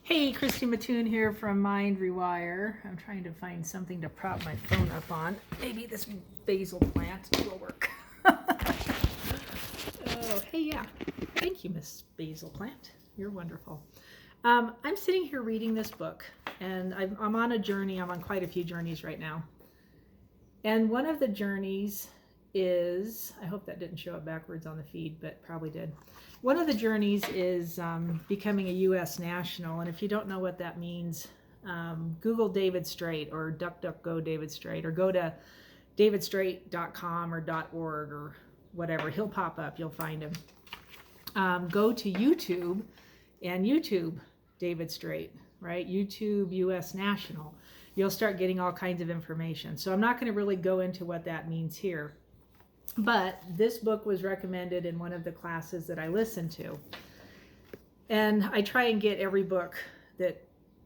Hey, Christy Mattoon here from Mind Rewire. I'm trying to find something to prop my phone up on. Maybe this basil plant will work. Oh, hey, yeah. Thank you, Miss Basil Plant. You're wonderful. I'm sitting here reading this book, and I'm on a journey. I'm on quite a few journeys right now. And one of the journeys is, I hope that didn't show up backwards on the feed, but probably did. One of the journeys is becoming a U.S. national. And if you don't know what that means, Google David Straight or DuckDuckGo David Straight, or go to davidstraight.com or .org or whatever. He'll pop up. You'll find him. Go to YouTube and YouTube David Straight, right? YouTube U.S. National. You'll start getting all kinds of information. So I'm not going to really go into what that means here. But this book was recommended in one of the classes that I listened to. And I try and get every book that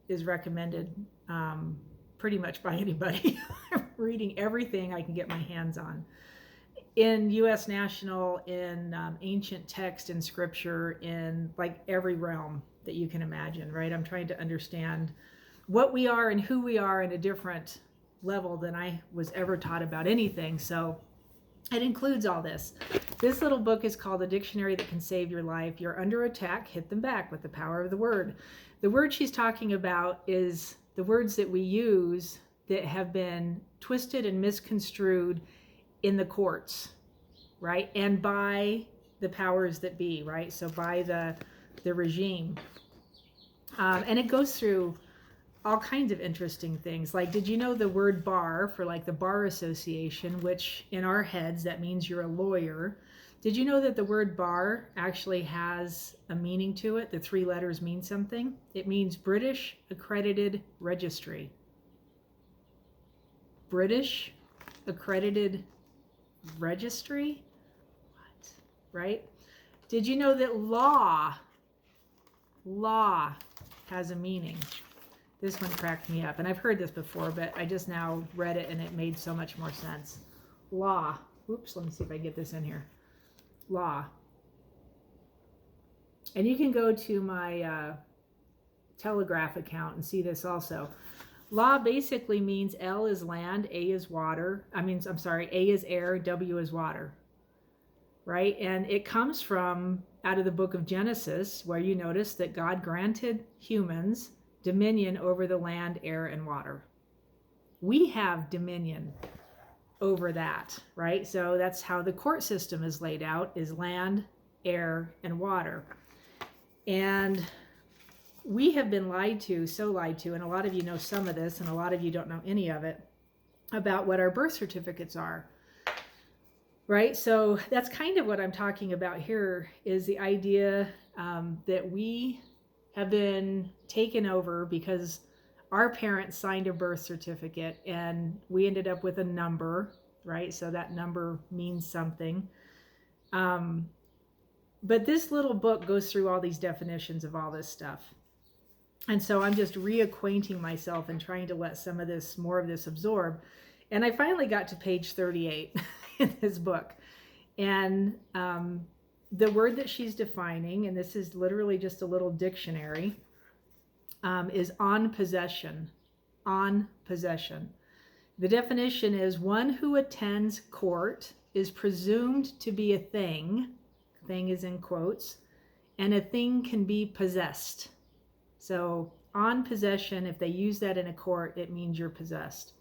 is recommended pretty much by anybody. I'm reading everything I can get my hands on. In U.S. National, in ancient text, in scripture, in like every realm that you can imagine, right? I'm trying to understand what we are and who we are in a different level than I was ever taught about anything. So it includes all this. This little book is called A Dictionary That Can Save Your Life. You're under attack, hit them back with the power of the word. The word she's talking about is the words that we use that have been twisted and misconstrued in the courts, right? And by the powers that be, right? So by the regime. And it goes through all kinds of interesting things. Like, did you know the word bar, for like the bar association, which in our heads, that means you're a lawyer. Did you know that the word bar actually has a meaning to it? The three letters mean something. It means British Accredited Registry. British Accredited Registry? What? Right? Did you know that law has a meaning? This one cracked me up, and I've heard this before, but I just now read it and it made so much more sense. Law. Oops, let me see if I get this in here. Law. And you can go to my Telegraph account and see this also. Law basically means L is land, A is water. A is air, W is water. Right? And it comes from out of the book of Genesis, where you notice that God granted humans dominion over the land, air, and water. We have dominion over that, right? So that's how the court system is laid out, is land, air, and water. And we have been lied to, and a lot of you know some of this, and a lot of you don't know any of it, about what our birth certificates are, right? So that's kind of what I'm talking about here, is the idea that we have been taken over because our parents signed a birth certificate and we ended up with a number, right? So that number means something. But this little book goes through all these definitions of all this stuff. And so I'm just reacquainting myself and trying to let some of this, more of this absorb. And I finally got to page 38 in this book. And the word that she's defining, and this is literally just a little dictionary, is on possession. On possession. The definition is one who attends court is presumed to be a thing. Thing is in quotes. And a thing can be possessed. So on possession, if they use that in a court, it means you're possessed.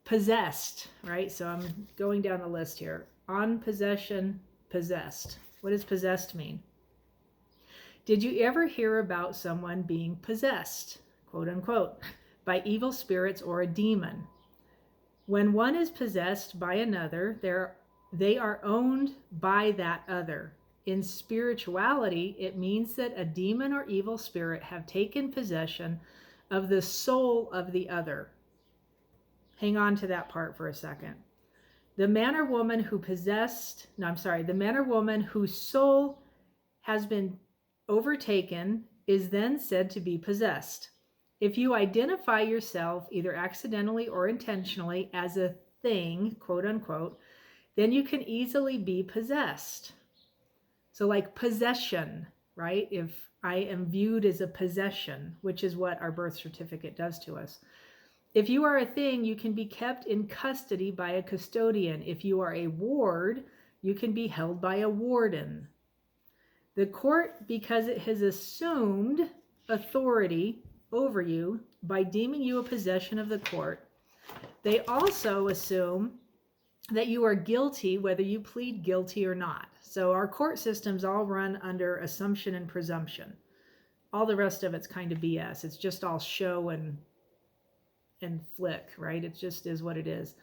Possessed, right? So I'm going down the list here. On possession, possessed. What does possessed mean? Did you ever hear about someone being possessed, quote unquote, by evil spirits or a demon? When one is possessed by another, they are owned by that other. In spirituality, it means that a demon or evil spirit have taken possession of the soul of the other. Hang on to that part for a second. The man or woman whose soul has been overtaken is then said to be possessed. If you identify yourself either accidentally or intentionally as a thing, quote unquote, then you can easily be possessed. So like possession, right? If I am viewed as a possession, which is what our birth certificate does to us. If you are a thing, you can be kept in custody by a custodian. If you are a ward, you can be held by a warden. The court, because it has assumed authority over you by deeming you a possession of the court, they also assume that you are guilty whether you plead guilty or not. So our court systems all run under assumption and presumption. All the rest of it's kind of BS. It's just all show and flick, right? It just is what it is.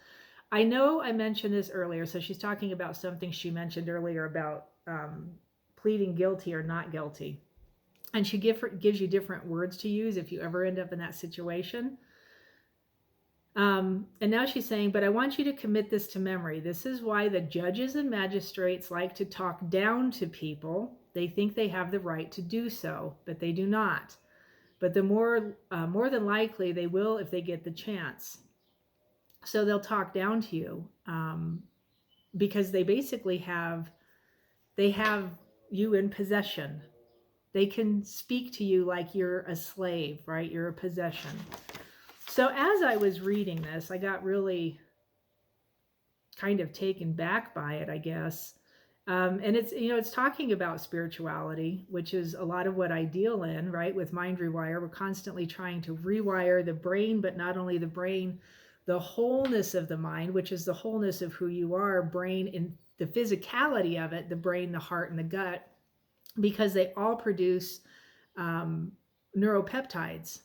I know I mentioned this earlier, so she's talking about something she mentioned earlier about pleading guilty or not guilty. And she gives you different words to use if you ever end up in that situation. And now she's saying, but I want you to commit this to memory. This is why the judges and magistrates like to talk down to people. They think they have the right to do so, but they do not. But the more than likely they will if they get the chance. So they'll talk down to you because they basically have you in possession. They can speak to you like you're a slave, right? You're a possession. So as I was reading this, I got really kind of taken back by it, I guess. And it's talking about spirituality, which is a lot of what I deal in, right? With Mind Rewire, we're constantly trying to rewire the brain, but not only the brain, the wholeness of the mind, which is the wholeness of who you are, brain and the physicality of it, the brain, the heart, and the gut, because they all produce neuropeptides.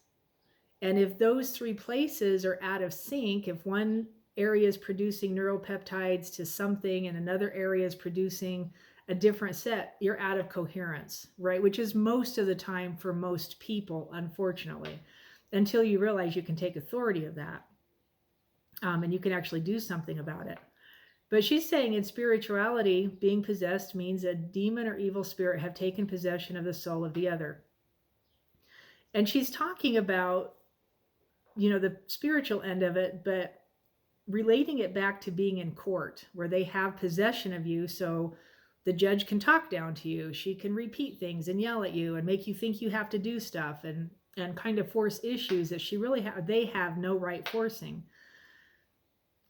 And if those three places are out of sync, if one area is producing neuropeptides to something and another area is producing a different set, you're out of coherence, right? Which is most of the time for most people, unfortunately, until you realize you can take authority of that and you can actually do something about it. But she's saying in spirituality, being possessed means a demon or evil spirit have taken possession of the soul of the other. And she's talking about, the spiritual end of it, but relating it back to being in court where they have possession of you. So the judge can talk down to you. She can repeat things and yell at you and make you think you have to do stuff and kind of force issues that they have no right forcing.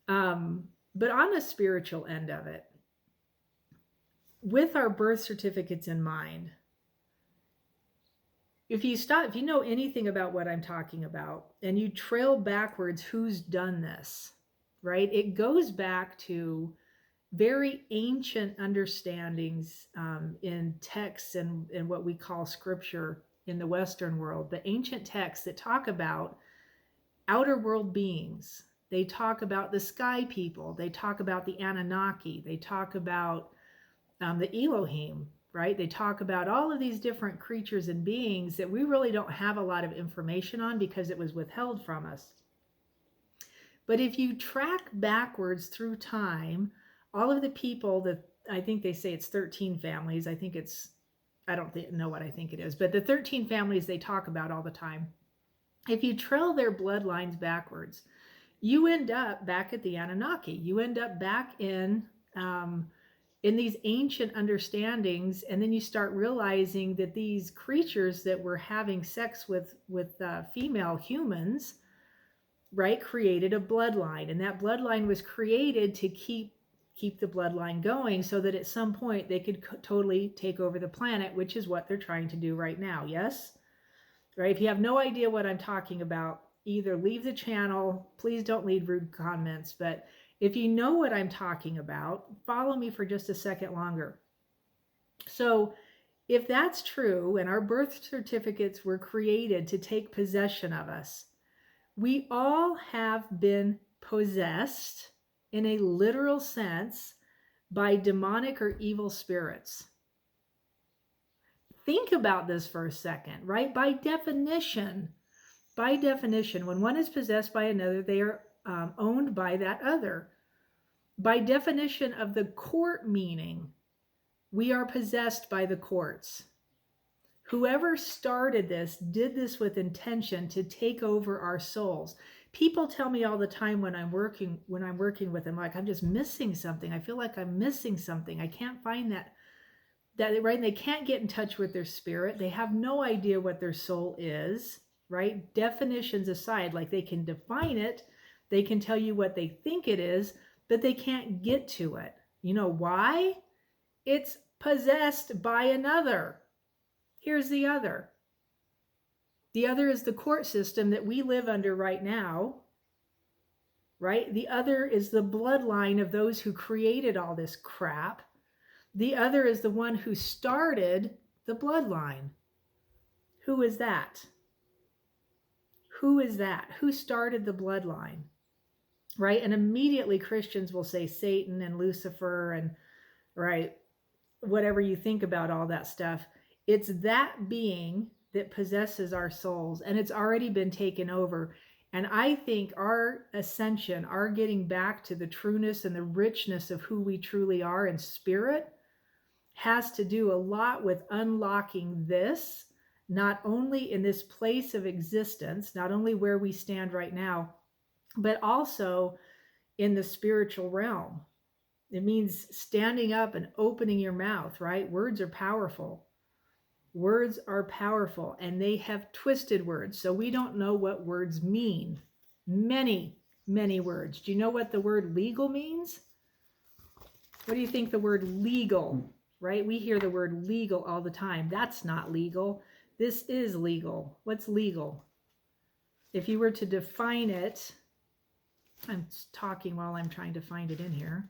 But on the spiritual end of it, with our birth certificates in mind, if you know anything about what I'm talking about and you trail backwards who's done this, right? It goes back to very ancient understandings in texts and what we call scripture in the Western world, the ancient texts that talk about outer world beings. They talk about the sky people. They talk about the Anunnaki. They talk about the Elohim, right? They talk about all of these different creatures and beings that we really don't have a lot of information on because it was withheld from us. But if you track backwards through time, all of the people that I think they say it's 13 families. I don't know what I think it is, but the 13 families they talk about all the time. If you trail their bloodlines backwards, you end up back at the Anunnaki. You end up back in these ancient understandings, and then you start realizing that these creatures that were having sex with female humans, right, created a bloodline, and that bloodline was created to keep the bloodline going so that at some point they could totally take over the planet, which is what they're trying to do right now. Yes? Right? If you have no idea what I'm talking about, either leave the channel, please don't leave rude comments, but if you know what I'm talking about, follow me for just a second longer. So if that's true, and our birth certificates were created to take possession of us, we all have been possessed in a literal sense by demonic or evil spirits. Think about this for a second, right? By definition, when one is possessed by another, they are owned by that other. By definition of the court meaning, we are possessed by the courts. Whoever started this did this with intention to take over our souls. People tell me all the time when I'm working with them, like, I'm just missing something. I feel like I'm missing something. I can't find that, right? They can't get in touch with their spirit. They have no idea what their soul is, right? Definitions aside, like they can define it, they can tell you what they think it is, but they can't get to it. You know why? It's possessed by another. Here's the other. The other is the court system that we live under right now, right? The other is the bloodline of those who created all this crap. The other is the one who started the bloodline. Who is that? Who is that? Who started the bloodline? Right? And immediately Christians will say Satan and Lucifer and, right, whatever you think about all that stuff. It's that being that possesses our souls, and it's already been taken over. And I think our ascension, our getting back to the trueness and the richness of who we truly are in spirit, has to do a lot with unlocking this, not only in this place of existence, not only where we stand right now, but also in the spiritual realm. It means standing up and opening your mouth, right? Words are powerful. Words are powerful, and they have twisted words. So we don't know what words mean. Many, many words. Do you know what the word legal means? What do you think the word legal, right? We hear the word legal all the time. That's not legal. This is legal. What's legal? If you were to define it, I'm talking while I'm trying to find it in here.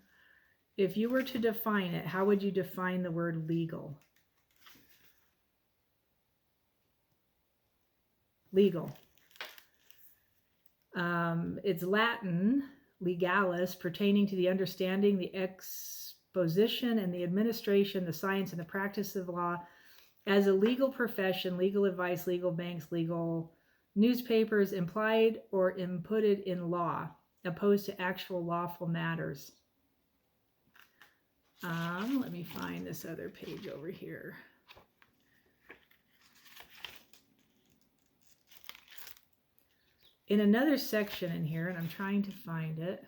If you were to define it, how would you define the word legal? Legal. It's Latin, legalis, pertaining to the understanding, the exposition, and the administration, the science, and the practice of law as a legal profession, legal advice, legal banks, legal newspapers, implied or inputted in law, opposed to actual lawful matters. Let me find this other page over here. In another section in here, and I'm trying to find it.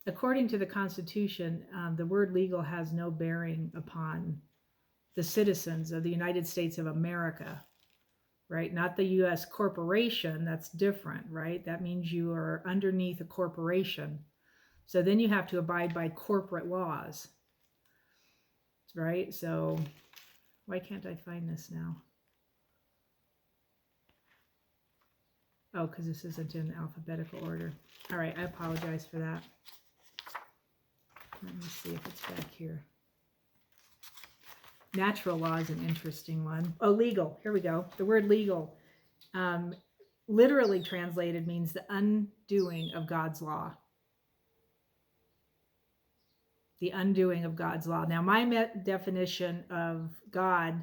According to the Constitution, the word legal has no bearing upon the citizens of the United States of America, right? Not the U.S. corporation, that's different, right? That means you are underneath a corporation. So then you have to abide by corporate laws, right? So why can't I find this now? Oh, because this isn't in alphabetical order. All right, I apologize for that. Let me see if it's back here. Natural law is an interesting one. Oh, legal. Here we go. The word legal, literally translated, means the undoing of God's law. The undoing of God's law. Now, my definition of God,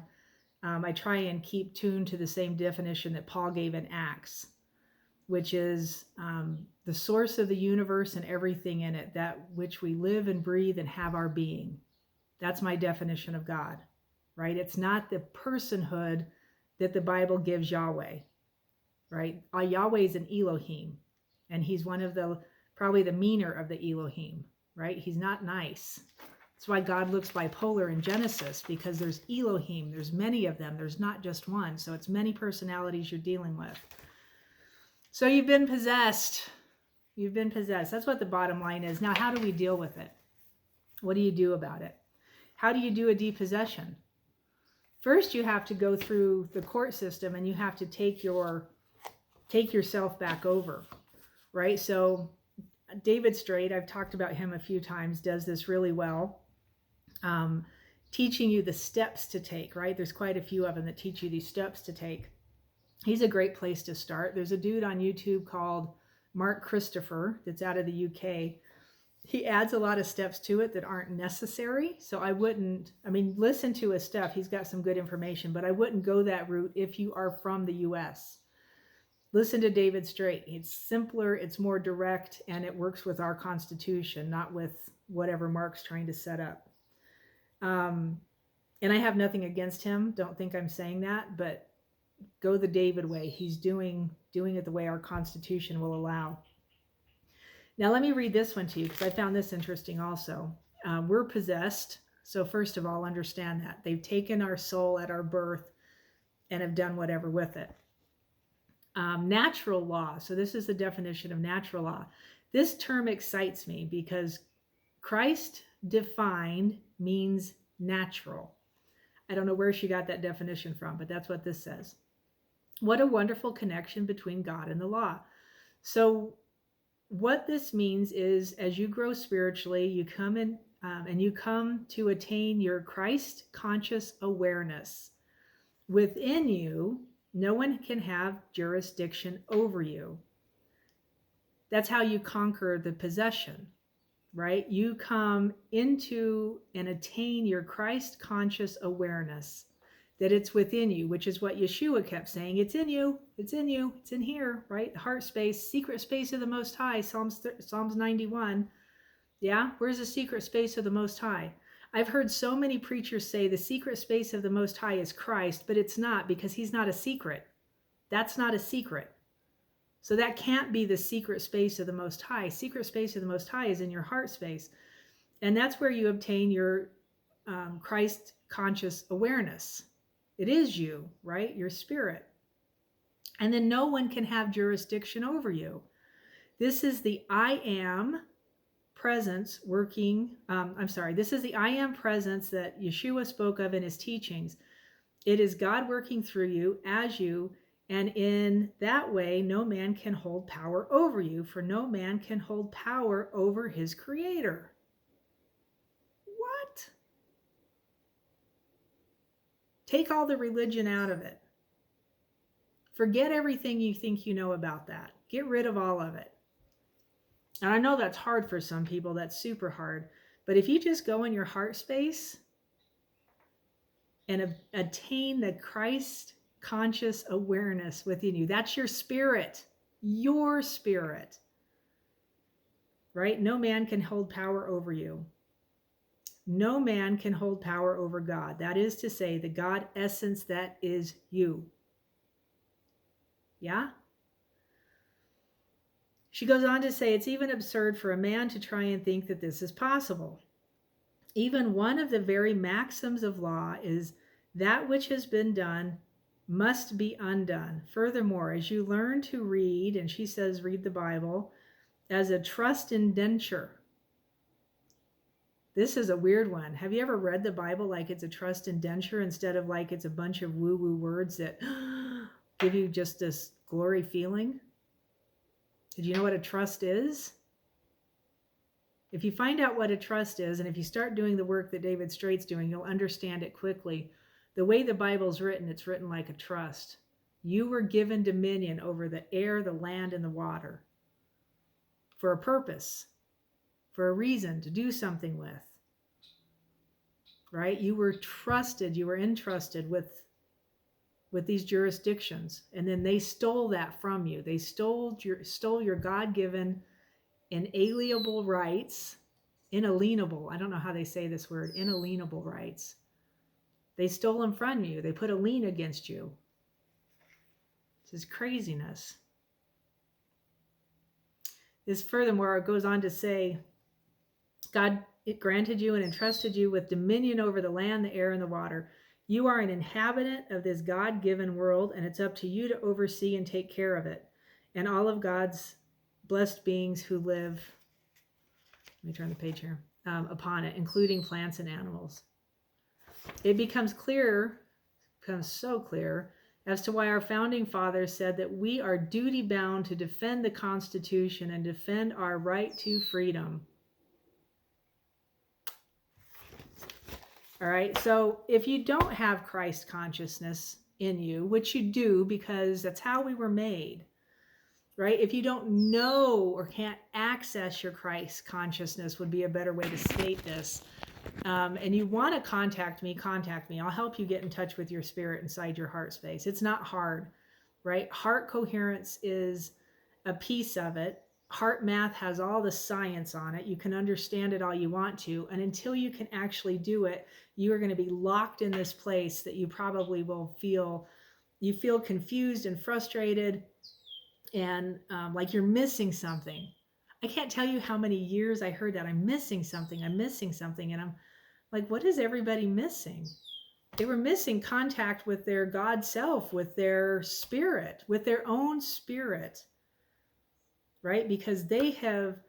I try and keep tuned to the same definition that Paul gave in Acts, which is the source of the universe and everything in it, that which we live and breathe and have our being. That's my definition of God, right? It's not the personhood that the Bible gives Yahweh, right? Yahweh is an Elohim, and he's one of the, probably the meaner of the Elohim, right? He's not nice. That's why God looks bipolar in Genesis, because there's Elohim, there's many of them, there's not just one. So it's many personalities you're dealing with. So you've been possessed. You've been possessed. That's what the bottom line is. Now, how do we deal with it? What do you do about it? How do you do a depossession? First, you have to go through the court system, and you have to take yourself back over, right? So David Straight, I've talked about him a few times, does this really well, teaching you the steps to take, right? There's quite a few of them that teach you these steps to take. He's a great place to start. There's a dude on YouTube called Mark Christopher that's out of the UK. He adds a lot of steps to it that aren't necessary. So listen to his stuff. He's got some good information, but I wouldn't go that route if you are from the US. Listen to David Straight. It's simpler, it's more direct, and it works with our Constitution, not with whatever Mark's trying to set up. And I have nothing against him. Don't think I'm saying that, but go the David way. He's doing it the way our Constitution will allow. Now, let me read this one to you because I found this interesting also. We're possessed. So, first of all, understand that. They've taken our soul at our birth and have done whatever with it. Natural law. So, this is the definition of natural law. This term excites me because Christ defined means natural. I don't know where she got that definition from, but that's what this says. What a wonderful connection between God and the law. So, what this means is as you grow spiritually, you come in and you come to attain your Christ conscious awareness. Within you, no one can have jurisdiction over you. That's how you conquer the possession, right? You come into and attain your Christ conscious awareness that it's within you, which is what Yeshua kept saying. It's in you, it's in you, it's in here, right? The heart space, secret space of the Most High, Psalms 91. Yeah, where's the secret space of the Most High? I've heard so many preachers say the secret space of the Most High is Christ, but it's not, because he's not a secret. That's not a secret. So that can't be the secret space of the Most High. Secret space of the Most High is in your heart space. And that's where you obtain your Christ conscious awareness. It is you, right? Your spirit. And then no one can have jurisdiction over you. This is the I am presence working. This is the I am presence that Yeshua spoke of in his teachings. It is God working through you, as you, and in that way, no man can hold power over you, for no man can hold power over his creator. What? Take all the religion out of it. Forget everything you think you know about that. Get rid of all of it. And I know that's hard for some people. That's super hard. But if you just go in your heart space and attain the Christ conscious awareness within you, that's your spirit, right? No man can hold power over you. No man can hold power over God. That is to say, the God essence that is you. Yeah? She goes on to say, it's even absurd for a man to try and think that this is possible. Even one of the very maxims of law is that which has been done must be undone. Furthermore, as you learn to read, and she says read the Bible, as a trust indenture. This is a weird one. Have you ever read the Bible like it's a trust indenture instead of like it's a bunch of woo-woo words that give you just this glory feeling? Did you know what a trust is? If you find out what a trust is, and if you start doing the work that David Straight's doing, you'll understand it quickly. The way the Bible's written, it's written like a trust. You were given dominion over the air, the land, and the water for a purpose, for a reason to do something with, right? You were trusted, you were entrusted with these jurisdictions, and then they stole that from you. They stole your God-given inalienable rights, inalienable. I don't know how they say this word, inalienable rights. They stole them from you. They put a lien against you. This is craziness. Furthermore, it goes on to say, God granted you and entrusted you with dominion over the land, the air, and the water. You are an inhabitant of this God-given world, and it's up to you to oversee and take care of it, and all of God's blessed beings who live, let me turn the page here, upon it, including plants and animals. It becomes so clear as to why our founding fathers said that we are duty-bound to defend the Constitution and defend our right to freedom. All right, so if you don't have Christ consciousness in you, which you do because that's how we were made, right? If you don't know or can't access your Christ consciousness would be a better way to state this. And you want to contact me. I'll help you get in touch with your spirit inside your heart space. It's not hard, right? Heart coherence is a piece of it. Heart math has all the science on it. You can understand it all you want to. And until you can actually do it, you are going to be locked in this place that you probably will feel confused and frustrated and like you're missing something. I can't tell you how many years I heard that. I'm missing something. I'm missing something. And I'm like, what is everybody missing? They were missing contact with their God self, with their spirit, with their own spirit, right? Because they have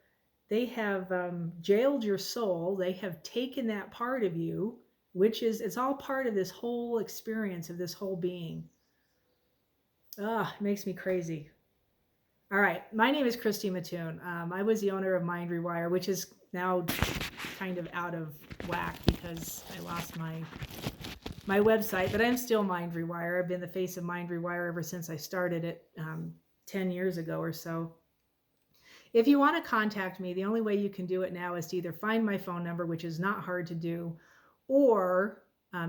jailed your soul. They have taken that part of you, which is, it's all part of this whole experience of this whole being. It makes me crazy. All right, my name is Christy Mattoon. I was the owner of Mind Rewire, which is now kind of out of whack because I lost my website, but I'm still Mind Rewire. I've been the face of Mind Rewire ever since I started it 10 years ago or so. If you want to contact me, the only way you can do it now is to either find my phone number, which is not hard to do, or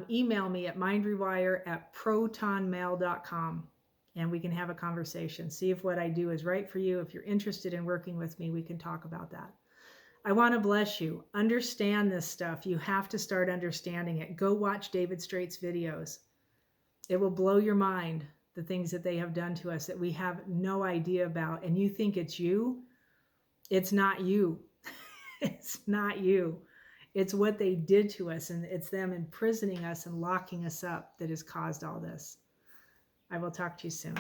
email me at mindrewire@protonmail.com. And we can have a conversation. See if what I do is right for you. If you're interested in working with me, we can talk about that. I want to bless you. Understand this stuff. You have to start understanding it. Go watch David Straight's videos. It will blow your mind, the things that they have done to us that we have no idea about. And you think it's you. It's not you. It's not you. It's what they did to us, and it's them imprisoning us and locking us up that has caused all this. I will talk to you soon.